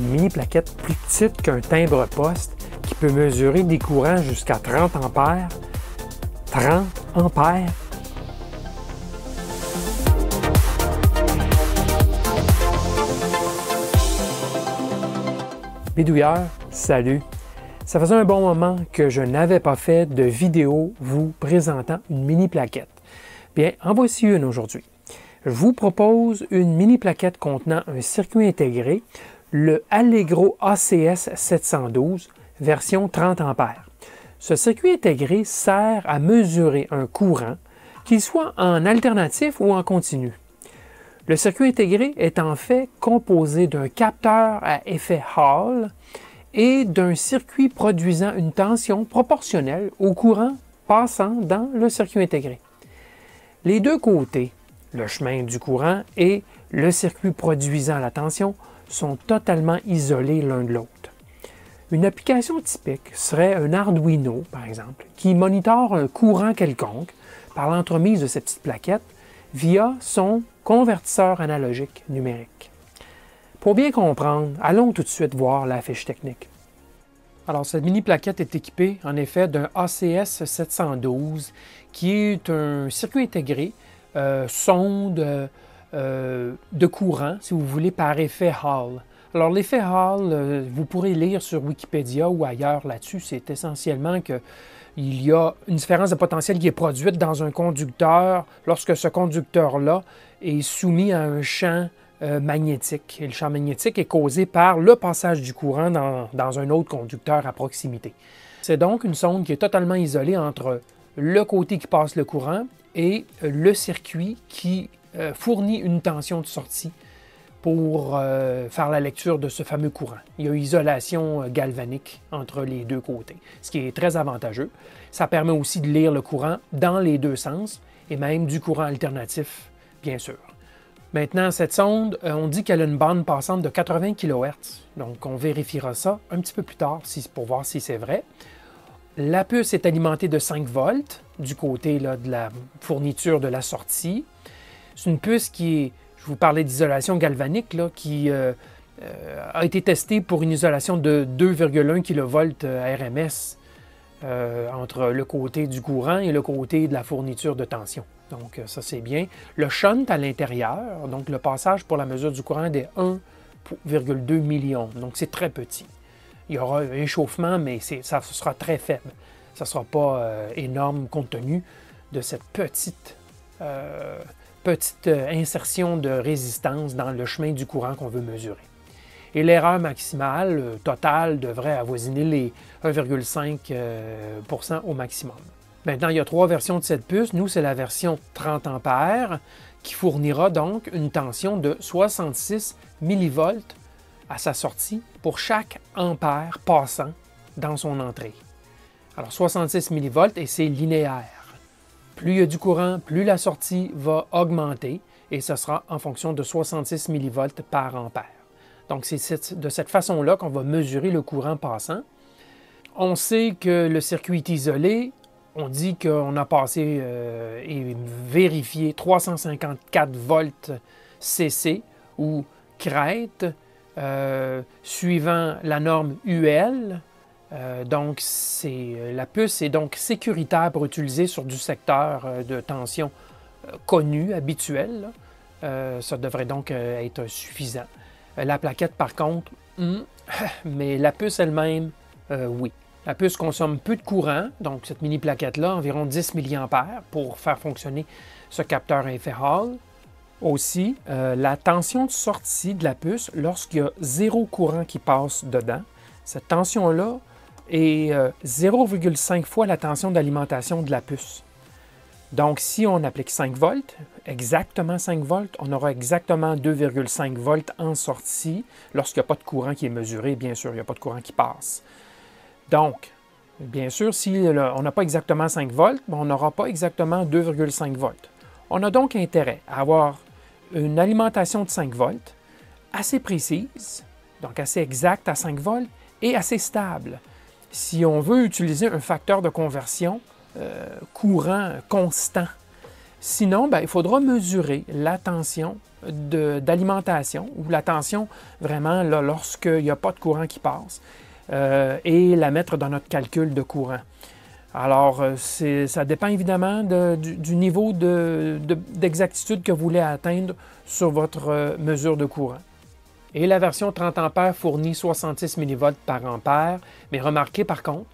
une mini plaquette plus petite qu'un timbre-poste qui peut mesurer des courants jusqu'à 30 ampères. 30 ampères? Bidouilleur, salut! Ça faisait un bon moment que je n'avais pas fait de vidéo vous présentant une mini plaquette. Bien, en voici une aujourd'hui. Je vous propose une mini plaquette contenant un circuit intégré, le Allegro ACS 712, version 30 ampères. Ce circuit intégré sert à mesurer un courant, qu'il soit en alternatif ou en continu. Le circuit intégré est en fait composé d'un capteur à effet Hall et d'un circuit produisant une tension proportionnelle au courant passant dans le circuit intégré. Les deux côtés, le chemin du courant et le circuit produisant la tension, sont totalement isolés l'un de l'autre. Une application typique serait un Arduino, par exemple, qui monitore un courant quelconque par l'entremise de cette petite plaquette via son convertisseur analogique numérique. Pour bien comprendre, allons tout de suite voir la fiche technique. Alors, cette mini plaquette est équipée en effet d'un ACS 712 qui est un circuit intégré, sonde de courant, si vous voulez, par effet Hall. Alors, l'effet Hall, vous pourrez lire sur Wikipédia ou ailleurs là-dessus, c'est essentiellement qu'il y a une différence de potentiel qui est produite dans un conducteur lorsque ce conducteur-là est soumis à un champ magnétique. Et le champ magnétique est causé par le passage du courant dans un autre conducteur à proximité. C'est donc une sonde qui est totalement isolée entre le côté qui passe le courant et le circuit qui fournit une tension de sortie pour faire la lecture de ce fameux courant. Il y a isolation galvanique entre les deux côtés, ce qui est très avantageux. Ça permet aussi de lire le courant dans les deux sens et même du courant alternatif, bien sûr. Maintenant, cette sonde, on dit qu'elle a une bande passante de 80 kHz, donc on vérifiera ça un petit peu plus tard pour voir si c'est vrai. La puce est alimentée de 5 volts du côté là, de la fourniture de la sortie. C'est une puce qui est, je vous parlais d'isolation galvanique, là, qui a été testée pour une isolation de 2,1 kV RMS entre le côté du courant et le côté de la fourniture de tension. Donc ça c'est bien. Le shunt à l'intérieur, donc le passage pour la mesure du courant est de 1,2 million, donc c'est très petit. Il y aura un échauffement, mais ça sera très faible. Ça ne sera pas énorme compte tenu de cette petite insertion de résistance dans le chemin du courant qu'on veut mesurer. Et l'erreur maximale totale devrait avoisiner les 1,5% au maximum. Maintenant, il y a 3 versions de cette puce. Nous, c'est la version 30 ampères qui fournira donc une tension de 66 mV à sa sortie pour chaque ampère passant dans son entrée. Alors 66 mV et c'est linéaire. Plus il y a du courant, plus la sortie va augmenter et ce sera en fonction de 66 mV par ampère. Donc c'est de cette façon-là qu'on va mesurer le courant passant. On sait que le circuit est isolé. On dit qu'on a passé et vérifié 354 volts CC ou crête suivant la norme UL. Donc, la puce est donc sécuritaire pour utiliser sur du secteur de tension connu, habituel. Ça devrait donc être suffisant. La plaquette, par contre, mais la puce elle-même, oui. La puce consomme peu de courant, donc cette mini plaquette-là, environ 10 mA pour faire fonctionner ce capteur à effet Hall. Aussi, la tension de sortie de la puce, lorsqu'il y a 0 courant qui passe dedans, cette tension-là est 0,5 fois la tension d'alimentation de la puce. Donc, si on applique 5 volts, exactement 5 volts, on aura exactement 2,5 volts en sortie lorsqu'il n'y a pas de courant qui est mesuré, bien sûr, il n'y a pas de courant qui passe. Donc, bien sûr, si on n'a pas exactement 5 volts, on n'aura pas exactement 2,5 volts. On a donc intérêt à avoir une alimentation de 5 volts assez précise, donc assez exacte à 5 volts, et assez stable. Si on veut utiliser un facteur de conversion courant constant Sinon, ben, il faudra mesurer la tension d'alimentation ou la tension vraiment lorsqu'il n'y a pas de courant qui passe et la mettre dans notre calcul de courant. Alors, ça dépend évidemment du niveau d'exactitude que vous voulez atteindre sur votre mesure de courant. Et la version 30 A fournit 66 mV par ampère, mais remarquez par contre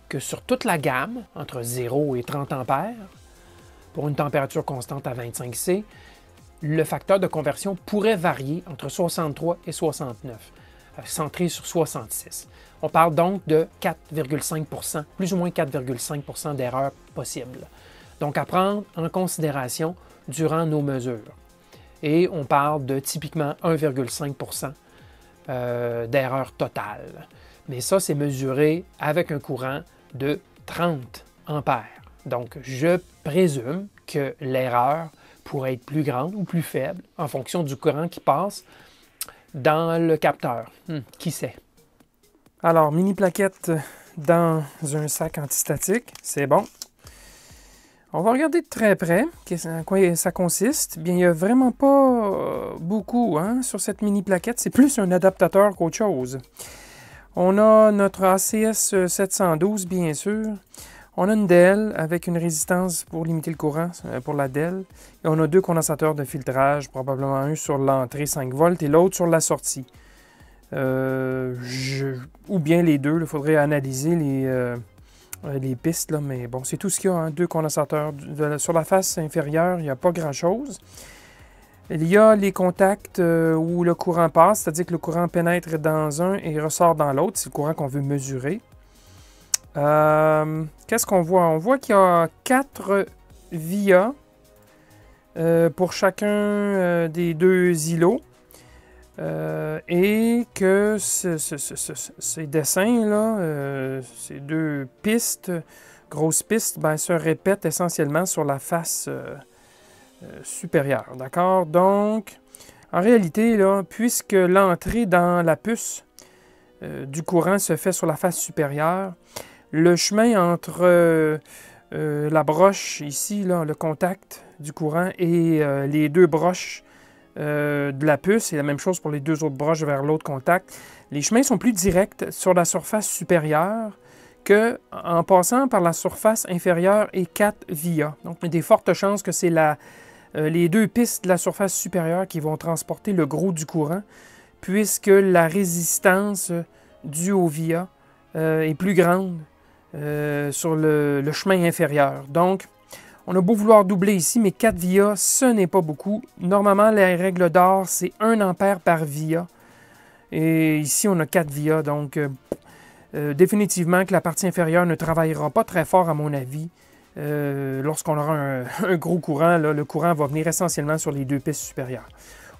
que sur toute la gamme, entre 0 et 30 A, pour une température constante à 25 C, le facteur de conversion pourrait varier entre 63 et 69, centré sur 66. On parle donc de 4,5 %, plus ou moins 4,5 % d'erreurs possibles. Donc à prendre en considération durant nos mesures. Et on parle de typiquement 1,5 % d'erreur totale. Mais ça, c'est mesuré avec un courant de 30 ampères. Donc, je présume que l'erreur pourrait être plus grande ou plus faible en fonction du courant qui passe dans le capteur. Qui sait? Alors, mini plaquette dans un sac antistatique, c'est bon. On va regarder de très près à quoi ça consiste. Bien, il n'y a vraiment pas beaucoup sur cette mini plaquette. C'est plus un adaptateur qu'autre chose. On a notre ACS 712, bien sûr. On a une DEL avec une résistance pour limiter le courant pour la DEL. Et on a 2 condensateurs de filtrage, probablement un sur l'entrée 5 volts et l'autre sur la sortie. Ou bien les deux, il faudrait analyser les pistes, là, mais bon, c'est tout ce qu'il y a, 2 condensateurs. Sur la face inférieure, il n'y a pas grand-chose. Il y a les contacts où le courant passe, c'est-à-dire que le courant pénètre dans un et ressort dans l'autre. C'est le courant qu'on veut mesurer. Qu'est-ce qu'on voit? On voit qu'il y a 4 vias pour chacun des 2 îlots. Et que ces dessins-là, ces 2 pistes, grosses pistes, ben, se répètent essentiellement sur la face supérieure. D'accord? Donc, en réalité, là, puisque l'entrée dans la puce du courant se fait sur la face supérieure, le chemin entre la broche ici, là, le contact du courant, et les 2 broches de la puce, et la même chose pour les 2 autres broches vers l'autre contact. Les chemins sont plus directs sur la surface supérieure qu'en passant par la surface inférieure et 4 vias. Donc, il y a des fortes chances que c'est les 2 pistes de la surface supérieure qui vont transporter le gros du courant, puisque la résistance due aux vias est plus grande sur le chemin inférieur. Donc, on a beau vouloir doubler ici, mais 4 vias, ce n'est pas beaucoup. Normalement, la règle d'or, c'est 1 ampère par via. Et ici, on a 4 vias, donc définitivement que la partie inférieure ne travaillera pas très fort, à mon avis. Lorsqu'on aura un gros courant, là, le courant va venir essentiellement sur les 2 pistes supérieures.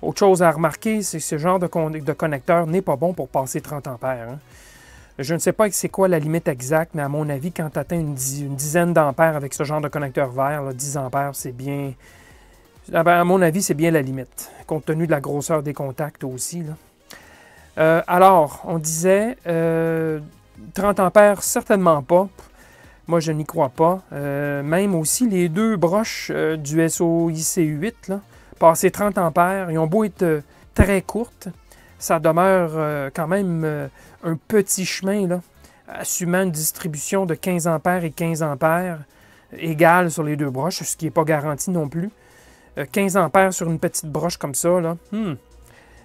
Autre chose à remarquer, c'est que ce genre de connecteur n'est pas bon pour passer 30 ampères. Je ne sais pas c'est quoi la limite exacte, mais à mon avis, quand tu atteins une dizaine d'ampères avec ce genre de connecteur vert, là, 10 ampères, c'est bien... À mon avis, c'est bien la limite, compte tenu de la grosseur des contacts aussi, là. Alors, on disait 30 ampères, certainement pas. Moi, je n'y crois pas. Même aussi, les 2 broches du SOIC8, là, passer 30 ampères, ils ont beau être très courtes, ça demeure quand même un petit chemin, là, assumant une distribution de 15 ampères et 15 ampères égale sur les 2 broches, ce qui n'est pas garanti non plus. 15 ampères sur une petite broche comme ça, là,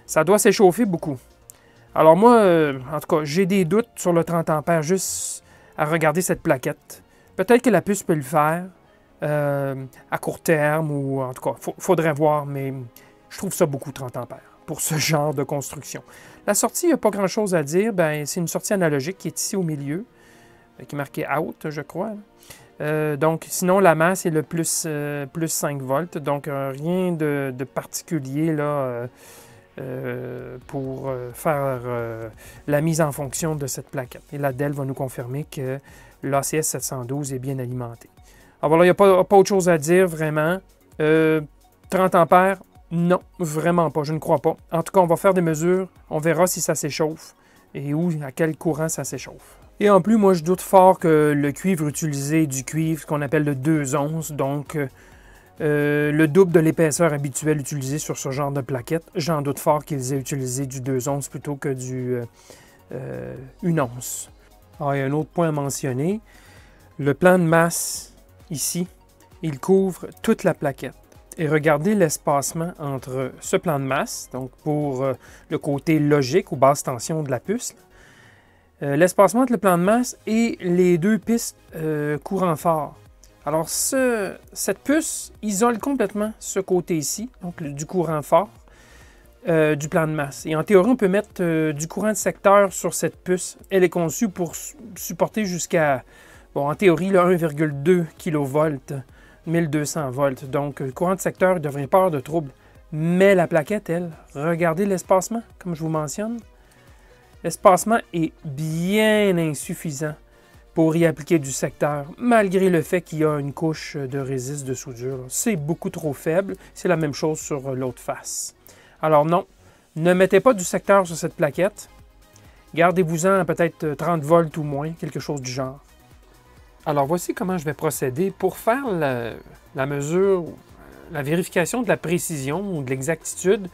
ça doit s'échauffer beaucoup. Alors moi, en tout cas, j'ai des doutes sur le 30 ampères juste à regarder cette plaquette. Peut-être que la puce peut le faire à court terme, ou en tout cas, faudrait voir, mais je trouve ça beaucoup 30 ampères pour ce genre de construction. La sortie, il n'y a pas grand-chose à dire. C'est une sortie analogique qui est ici au milieu, qui est marquée « out », je crois. Donc, sinon, la masse est le plus 5 volts. Donc, rien de particulier là, pour faire la mise en fonction de cette plaquette. Et la DEL va nous confirmer que l'ACS 712 est bien alimenté. Alors là, il n'y a pas autre chose à dire, vraiment. 30 ampères, non, vraiment pas, je ne crois pas. En tout cas, on va faire des mesures, on verra si ça s'échauffe et à quel courant ça s'échauffe. Et en plus, moi, je doute fort que le cuivre utilisé est du cuivre qu'on appelle le 2 onces, donc le double de l'épaisseur habituelle utilisée sur ce genre de plaquette. J'en doute fort qu'ils aient utilisé du 2 onces plutôt que du 1 once. Alors, il y a un autre point à mentionner. Le plan de masse, ici, il couvre toute la plaquette. Et regardez l'espacement entre ce plan de masse, donc pour le côté logique ou basse tension de la puce, l'espacement entre le plan de masse et les deux pistes courant fort. Alors, cette puce isole complètement ce côté ici, donc du courant fort, du plan de masse. Et en théorie, on peut mettre du courant de secteur sur cette puce. Elle est conçue pour supporter jusqu'à, bon, en théorie, 1,2 kV, 1200 volts. Donc, le courant de secteur ne devrait pas avoir de trouble. Mais la plaquette, elle, regardez l'espacement, comme je vous mentionne. L'espacement est bien insuffisant pour y appliquer du secteur, malgré le fait qu'il y a une couche de résiste de soudure. C'est beaucoup trop faible. C'est la même chose sur l'autre face. Alors non, ne mettez pas du secteur sur cette plaquette. Gardez-vous-en à peut-être 30 volts ou moins, quelque chose du genre. Alors voici comment je vais procéder pour faire la mesure, la vérification de la précision ou de l'exactitude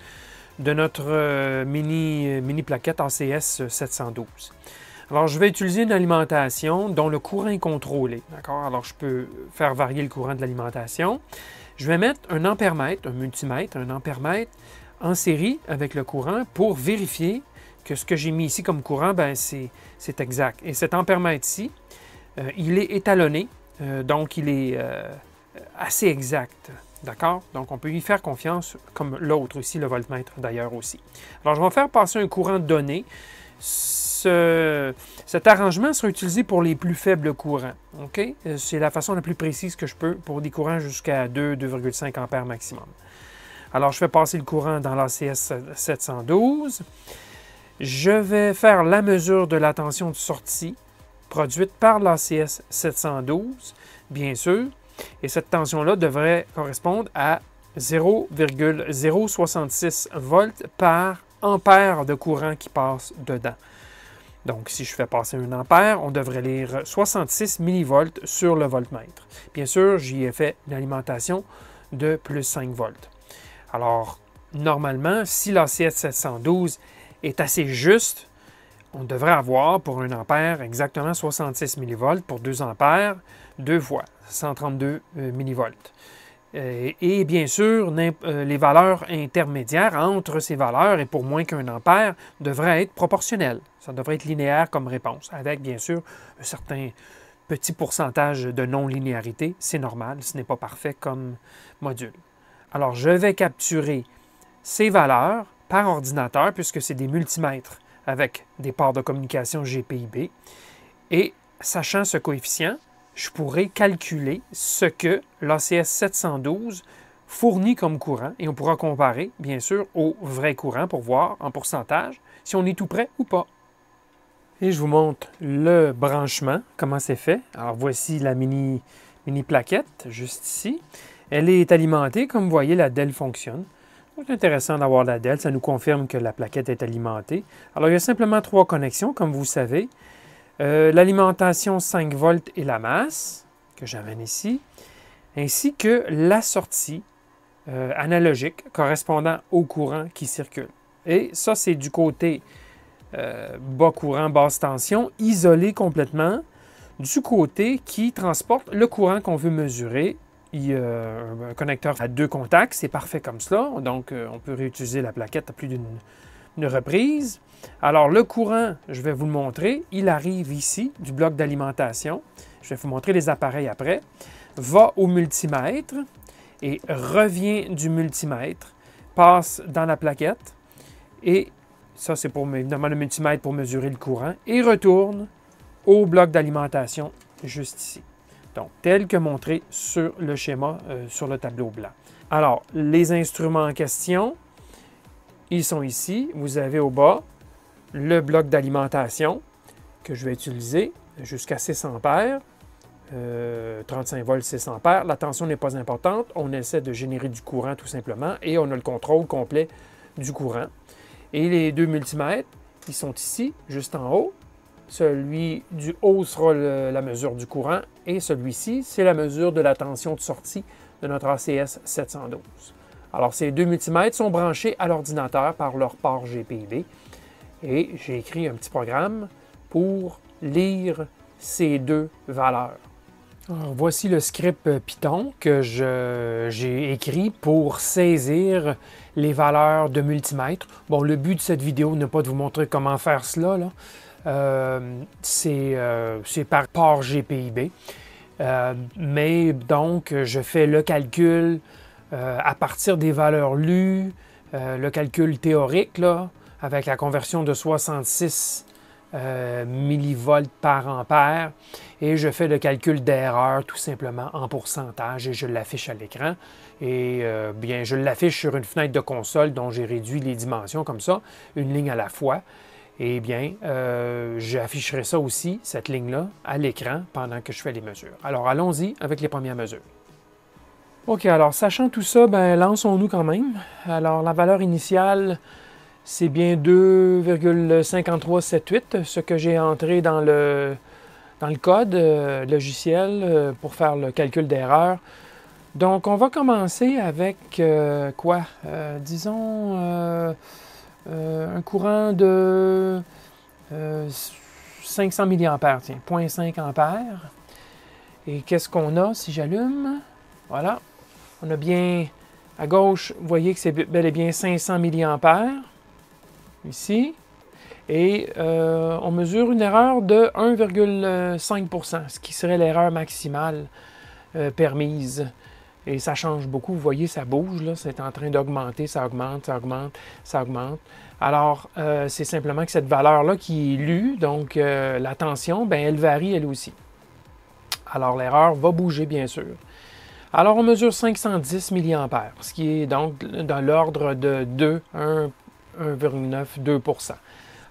de notre mini plaquette ACS 712. Alors je vais utiliser une alimentation dont le courant est contrôlé. D'accord? Alors je peux faire varier le courant de l'alimentation. Je vais mettre un ampèremètre, un multimètre, un ampèremètre en série avec le courant pour vérifier que ce que j'ai mis ici comme courant, c'est exact. Et cet ampèremètre-ci, il est étalonné, donc il est assez exact. D'accord? Donc on peut y faire confiance, comme l'autre ici, le voltmètre d'ailleurs aussi. Alors je vais faire passer un courant donné. Cet arrangement sera utilisé pour les plus faibles courants. Okay? C'est la façon la plus précise que je peux pour des courants jusqu'à 2,5 ampères maximum. Alors, je fais passer le courant dans l'ACS 712. Je vais faire la mesure de la tension de sortie produite par l'ACS 712, bien sûr. Et cette tension-là devrait correspondre à 0,066 volts par ampère de courant qui passe dedans. Donc, si je fais passer 1 ampère, on devrait lire 66 millivolts sur le voltmètre. Bien sûr, j'y ai fait une alimentation de plus 5 volts. Alors, normalement, si l'ACS 712 est assez juste, on devrait avoir pour 1 ampère exactement 66 millivolts, pour 2 ampères, 2 fois 132 millivolts. Et bien sûr, les valeurs intermédiaires entre ces valeurs et pour moins qu'1 ampère devraient être proportionnelles. Ça devrait être linéaire comme réponse, avec bien sûr un certain petit pourcentage de non-linéarité. C'est normal, ce n'est pas parfait comme module. Alors, je vais capturer ces valeurs par ordinateur, puisque c'est des multimètres avec des ports de communication GPIB. Et sachant ce coefficient, je pourrai calculer ce que l'ACS 712 fournit comme courant et on pourra comparer, bien sûr, au vrai courant pour voir en pourcentage si on est tout près ou pas. Et je vous montre le branchement, comment c'est fait. Alors, voici la mini plaquette, juste ici. Elle est alimentée, comme vous voyez, la DEL fonctionne. C'est intéressant d'avoir la DEL, ça nous confirme que la plaquette est alimentée. Alors, il y a simplement 3 connexions, comme vous savez. L'alimentation 5 volts et la masse, que j'amène ici, ainsi que la sortie analogique correspondant au courant qui circule. Et ça, c'est du côté bas courant, basse tension, isolé complètement du côté qui transporte le courant qu'on veut mesurer. Il y a un connecteur à 2 contacts, c'est parfait comme cela. Donc, on peut réutiliser la plaquette à plus d'une reprise. Alors, le courant, je vais vous le montrer. Il arrive ici, du bloc d'alimentation. Je vais vous montrer les appareils après. Va au multimètre et revient du multimètre, passe dans la plaquette. Et ça, c'est pour évidemment le multimètre pour mesurer le courant. Et retourne au bloc d'alimentation juste ici. Donc, tel que montré sur le schéma, sur le tableau blanc. Alors, les instruments en question, ils sont ici. Vous avez au bas le bloc d'alimentation que je vais utiliser jusqu'à 6 ampères, 35 volts, 6 ampères. La tension n'est pas importante. On essaie de générer du courant tout simplement et on a le contrôle complet du courant. Et les 2 multimètres, ils sont ici, juste en haut. Celui du haut sera la mesure du courant et celui-ci, c'est la mesure de la tension de sortie de notre ACS 712. Alors, ces deux multimètres sont branchés à l'ordinateur par leur port GPIB et j'ai écrit un petit programme pour lire ces deux valeurs. Alors, voici le script Python que j'ai écrit pour saisir les valeurs de multimètre. Bon, le but de cette vidéo n'est pas de vous montrer comment faire cela, là. C'est par port GPIB. Mais donc, je fais le calcul à partir des valeurs lues, le calcul théorique, là, avec la conversion de 66 millivolts par ampère, et je fais le calcul d'erreur tout simplement en pourcentage et je l'affiche à l'écran. Et bien, je l'affiche sur une fenêtre de console dont j'ai réduit les dimensions comme ça, une ligne à la fois. Eh bien, j'afficherai ça aussi, cette ligne-là, à l'écran pendant que je fais les mesures. Alors, allons-y avec les premières mesures. OK, alors, sachant tout ça, ben, lançons-nous quand même. Alors, la valeur initiale, c'est bien 2,5378, ce que j'ai entré dans le code logiciel pour faire le calcul d'erreur. Donc, on va commencer avec quoi? Disons... un courant de 500 mA, tiens, 0,5 ampères. Et qu'est-ce qu'on a si j'allume? Voilà. On a bien, à gauche, vous voyez que c'est bel et bien 500 mA, ici. Et on mesure une erreur de 1,5 %, ce qui serait l'erreur maximale permise. Et ça change beaucoup. Vous voyez, ça bouge, là. C'est en train d'augmenter, ça augmente, ça augmente, ça augmente. Alors, c'est simplement que cette valeur-là qui est lue, donc la tension, bien, elle varie elle aussi. Alors, l'erreur va bouger, bien sûr. Alors, on mesure 510 mA, ce qui est donc dans l'ordre de 1,92 %.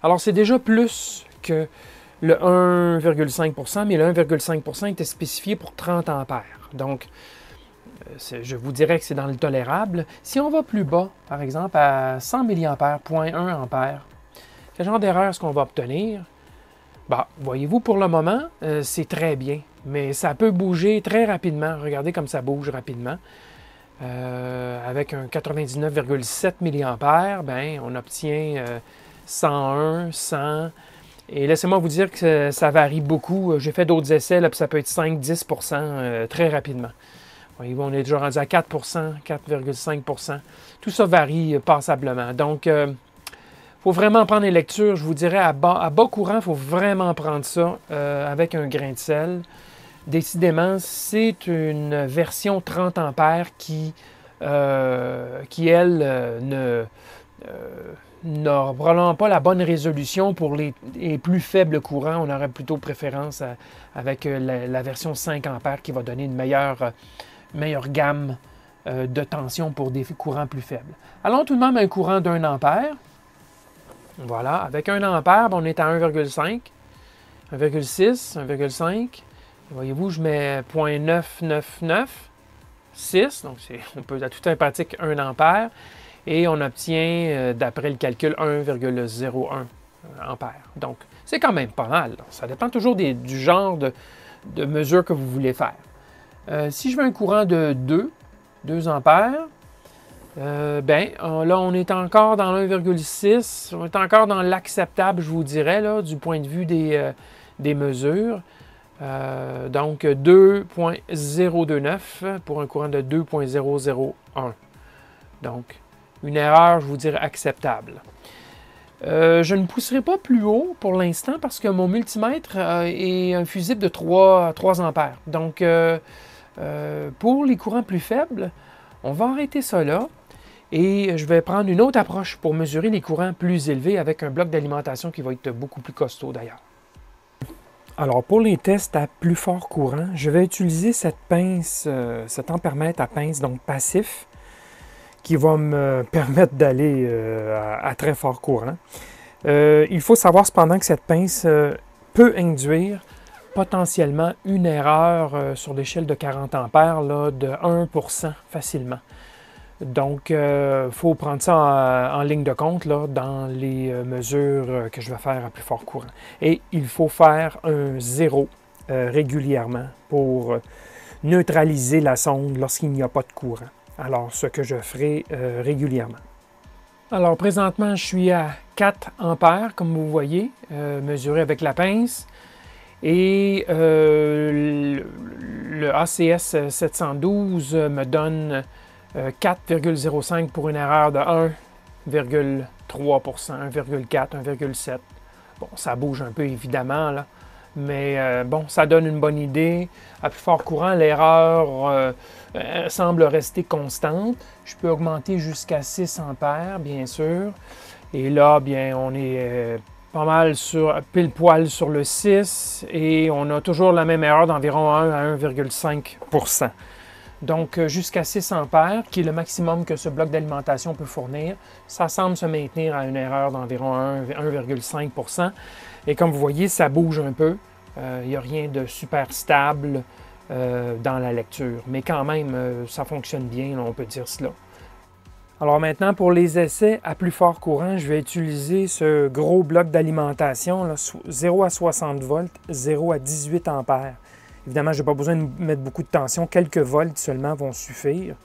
Alors, c'est déjà plus que le 1,5 %, mais le 1,5 % était spécifié pour 30 ampères. Donc, je vous dirais que c'est dans le tolérable. Si on va plus bas, par exemple, à 100 mA, 0,1 ampère, quel genre d'erreur est-ce qu'on va obtenir? Bah, voyez-vous, pour le moment, c'est très bien, mais ça peut bouger très rapidement. Regardez comme ça bouge rapidement. Avec un 99,7 mA, ben, on obtient 101, 100. Et laissez-moi vous dire que ça varie beaucoup. J'ai fait d'autres essais, là, puis ça peut être 5-10 % très rapidement. Voyez-vous, on est déjà rendu à 4 4,5 %. Tout ça varie passablement. Donc, il faut vraiment prendre les lectures. Je vous dirais, à bas courant, il faut vraiment prendre ça avec un grain de sel. Décidément, c'est une version 30 ampères qui elle, n'a probablement pas la bonne résolution pour les plus faibles courants. On aurait plutôt préférence avec la version 5 ampères qui va donner une meilleure gamme de tension pour des courants plus faibles. Allons tout de même à un courant d'1 ampère. Voilà, avec 1 ampère, on est à 1,5, 1,6, 1,5. Voyez-vous, je mets 0,9996, donc on peut à tout un pratique 1 ampère, et on obtient, d'après le calcul, 1,01 ampère. Donc, c'est quand même pas mal. Ça dépend toujours du genre de mesure que vous voulez faire. Si je veux un courant de 2 ampères, ben, là, on est encore dans 1,6. On est encore dans l'acceptable, je vous dirais, là, du point de vue des mesures. Donc, 2,029 pour un courant de 2,001. Donc, une erreur, je vous dirais, acceptable. Je ne pousserai pas plus haut pour l'instant parce que mon multimètre est un fusible de 3 ampères. Donc, pour les courants plus faibles, on va arrêter ça là et je vais prendre une autre approche pour mesurer les courants plus élevés avec un bloc d'alimentation qui va être beaucoup plus costaud d'ailleurs. Alors, pour les tests à plus fort courant, je vais utiliser cette pince, cet ampèremètre à pince, donc passif, qui va me permettre d'aller à très fort courant. Il faut savoir cependant que cette pince peut induire potentiellement une erreur sur l'échelle de 40 ampères là, de 1 % facilement. Donc, il faut prendre ça en ligne de compte là, dans les mesures que je vais faire à plus fort courant. Et il faut faire un 0 régulièrement pour neutraliser la sonde lorsqu'il n'y a pas de courant. Alors, ce que je ferai régulièrement. Alors, présentement, je suis à 4 ampères, comme vous voyez, mesuré avec la pince. Et le ACS 712 me donne 4,05 pour une erreur de 1,3%, 1,4, 1,7. Bon, ça bouge un peu évidemment, là, mais bon, ça donne une bonne idée. À plus fort courant, l'erreur semble rester constante. Je peux augmenter jusqu'à 6 ampères, bien sûr. Et là, bien, on est pas mal pile poil sur le 6 et on a toujours la même erreur d'environ 1 à 1,5%. Donc, jusqu'à 6 ampères, qui est le maximum que ce bloc d'alimentation peut fournir, ça semble se maintenir à une erreur d'environ 1,5%. Et comme vous voyez, ça bouge un peu. Il n'y a rien de super stable dans la lecture. Mais quand même, ça fonctionne bien, là, on peut dire cela. Alors maintenant, pour les essais à plus fort courant, je vais utiliser ce gros bloc d'alimentation, 0 à 60 volts, 0 à 18 ampères. Évidemment, je n'ai pas besoin de mettre beaucoup de tension. Quelques volts seulement vont suffire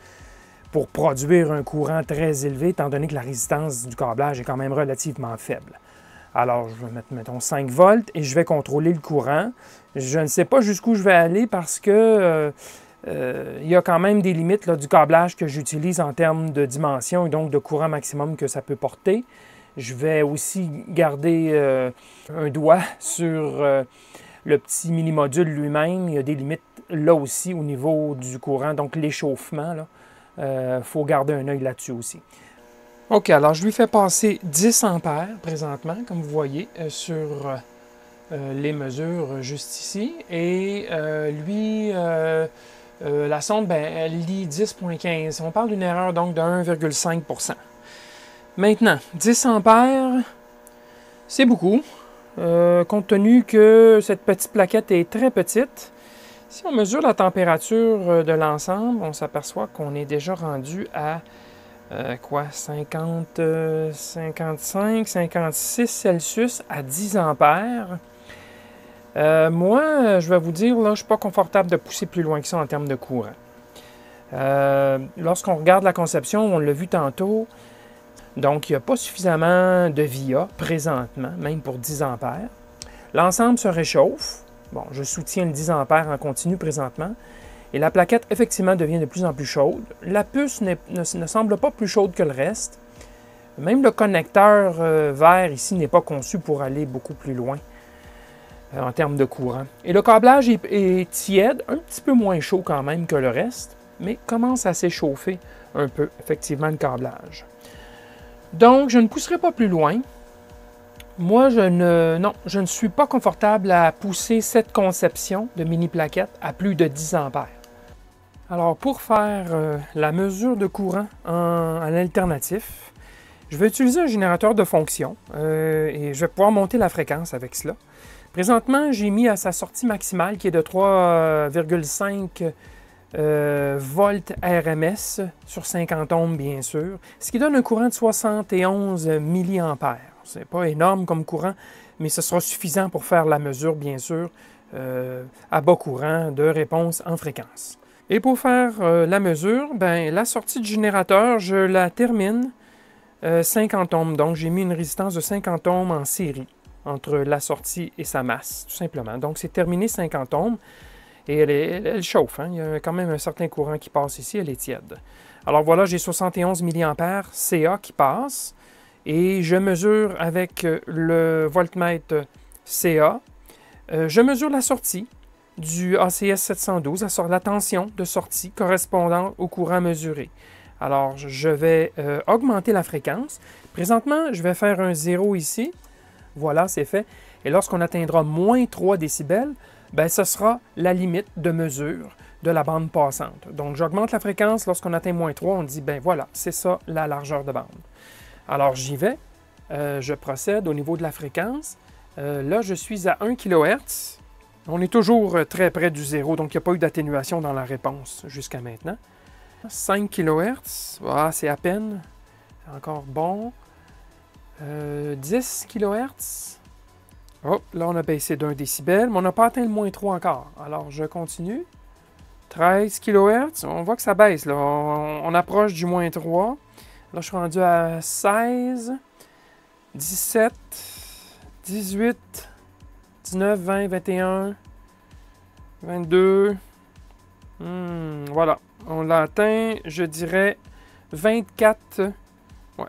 pour produire un courant très élevé, étant donné que la résistance du câblage est quand même relativement faible. Alors, je vais mettre, mettons, 5 volts et je vais contrôler le courant. Je ne sais pas jusqu'où je vais aller parce que il y a quand même des limites là, du câblage que j'utilise en termes de dimension et donc de courant maximum que ça peut porter. Je vais aussi garder un doigt sur le petit mini-module lui-même. Il y a des limites là aussi au niveau du courant, donc l'échauffement. Il faut garder un œil là-dessus aussi. OK, alors je lui fais passer 10 ampères présentement, comme vous voyez, sur les mesures juste ici. Et la sonde, elle lit 10,15. On parle d'une erreur donc de 1,5%. Maintenant, 10 ampères, c'est beaucoup. Compte tenu que cette petite plaquette est très petite, si on mesure la température de l'ensemble, on s'aperçoit qu'on est déjà rendu à 50, 55, 56 Celsius à 10 ampères. Moi, je vais vous dire, là, je ne suis pas confortable de pousser plus loin que ça en termes de courant. Lorsqu'on regarde la conception, on l'a vu tantôt, donc il n'y a pas suffisamment de VIA présentement, même pour 10 ampères. L'ensemble se réchauffe. Bon, je soutiens le 10 ampères en continu présentement. Et la plaquette, effectivement, devient de plus en plus chaude. La puce ne semble pas plus chaude que le reste. Même le connecteur vert ici n'est pas conçu pour aller beaucoup plus loin en termes de courant. Et le câblage est tiède, un petit peu moins chaud quand même que le reste, mais commence à s'échauffer un peu, effectivement, le câblage. Donc, je ne pousserai pas plus loin. Moi, je ne suis pas confortable à pousser cette conception de mini-plaquette à plus de 10 ampères. Alors, pour faire la mesure de courant en alternatif, je vais utiliser un générateur de fonction et je vais pouvoir monter la fréquence avec cela. Présentement, j'ai mis à sa sortie maximale qui est de 3,5 volts RMS sur 50 ohms, bien sûr, ce qui donne un courant de 71 milliampères. Ce n'est pas énorme comme courant, mais ce sera suffisant pour faire la mesure, bien sûr, à bas courant de réponse en fréquence. Et pour faire la mesure, la sortie du générateur, je la termine 50 ohms. Donc, j'ai mis une résistance de 50 ohms en série entre la sortie et sa masse, tout simplement. Donc, c'est terminé 50 ohms et elle chauffe. Hein? Il y a quand même un certain courant qui passe ici, elle est tiède. Alors voilà, j'ai 71 milliampères CA qui passe et je mesure avec le voltmètre CA. Je mesure la sortie du ACS 712, la tension de sortie correspondant au courant mesuré. Alors, je vais augmenter la fréquence. Présentement, je vais faire un 0 ici. Voilà, c'est fait. Et lorsqu'on atteindra moins 3 décibels, ce sera la limite de mesure de la bande passante. Donc, j'augmente la fréquence. Lorsqu'on atteint moins 3, on dit, voilà, c'est ça la largeur de bande. Alors, j'y vais. Je procède au niveau de la fréquence. Là, je suis à 1 kHz. On est toujours très près du 0, donc il n'y a pas eu d'atténuation dans la réponse jusqu'à maintenant. 5 kHz, voilà, c'est à peine. C'est encore bon. 10 kHz. Oh, là, on a baissé d'1 décibel, mais on n'a pas atteint le moins 3 encore. Alors, je continue. 13 kHz. On voit que ça baisse, là. On approche du moins 3. Là, je suis rendu à 16, 17, 18, 19, 20, 21, 22. Voilà. On l'a atteint, je dirais, 24,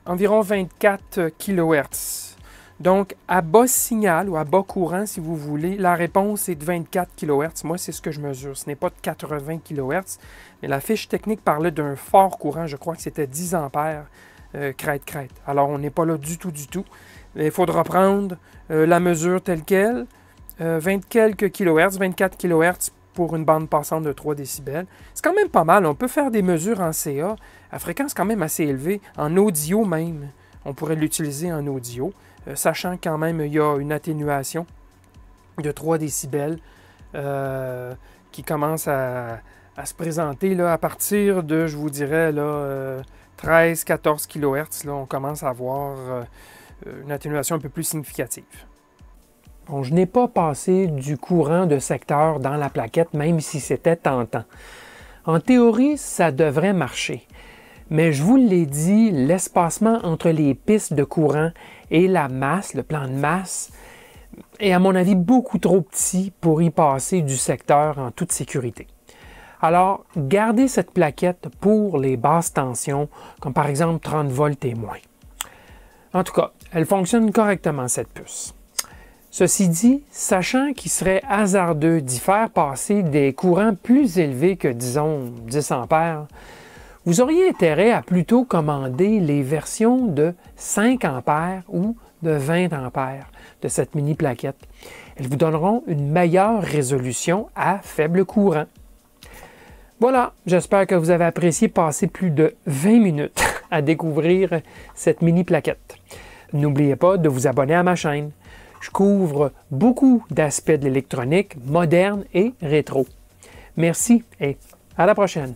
environ 24 kHz. Donc, à bas signal ou à bas courant, si vous voulez, la réponse est de 24 kHz. Moi, c'est ce que je mesure. Ce n'est pas de 80 kHz, mais la fiche technique parlait d'un fort courant. Je crois que c'était 10 ampères, crête. Alors, on n'est pas là du tout. Mais il faudra prendre la mesure telle quelle. 20 quelques kHz, 24 kHz pour une bande passante de 3 décibels. C'est quand même pas mal. On peut faire des mesures en CA à fréquence quand même assez élevée, en audio même. On pourrait l'utiliser en audio. Sachant quand même il y a une atténuation de 3 décibels qui commence à se présenter là, à partir de, je vous dirais, 13-14 kHz. Là, on commence à avoir une atténuation un peu plus significative. Bon, je n'ai pas passé du courant de secteur dans la plaquette, même si c'était tentant. En théorie, ça devrait marcher. Mais je vous l'ai dit, l'espacement entre les pistes de courant et la masse, le plan de masse, est à mon avis beaucoup trop petit pour y passer du secteur en toute sécurité. Alors, gardez cette plaquette pour les basses tensions, comme par exemple 30 volts et moins. En tout cas, elle fonctionne correctement cette puce. Ceci dit, sachant qu'il serait hasardeux d'y faire passer des courants plus élevés que, disons, 10 ampères, vous auriez intérêt à plutôt commander les versions de 5 ampères ou de 20 ampères de cette mini plaquette. Elles vous donneront une meilleure résolution à faible courant. Voilà, j'espère que vous avez apprécié passer plus de 20 minutes à découvrir cette mini plaquette. N'oubliez pas de vous abonner à ma chaîne. Je couvre beaucoup d'aspects de l'électronique moderne et rétro. Merci et à la prochaine.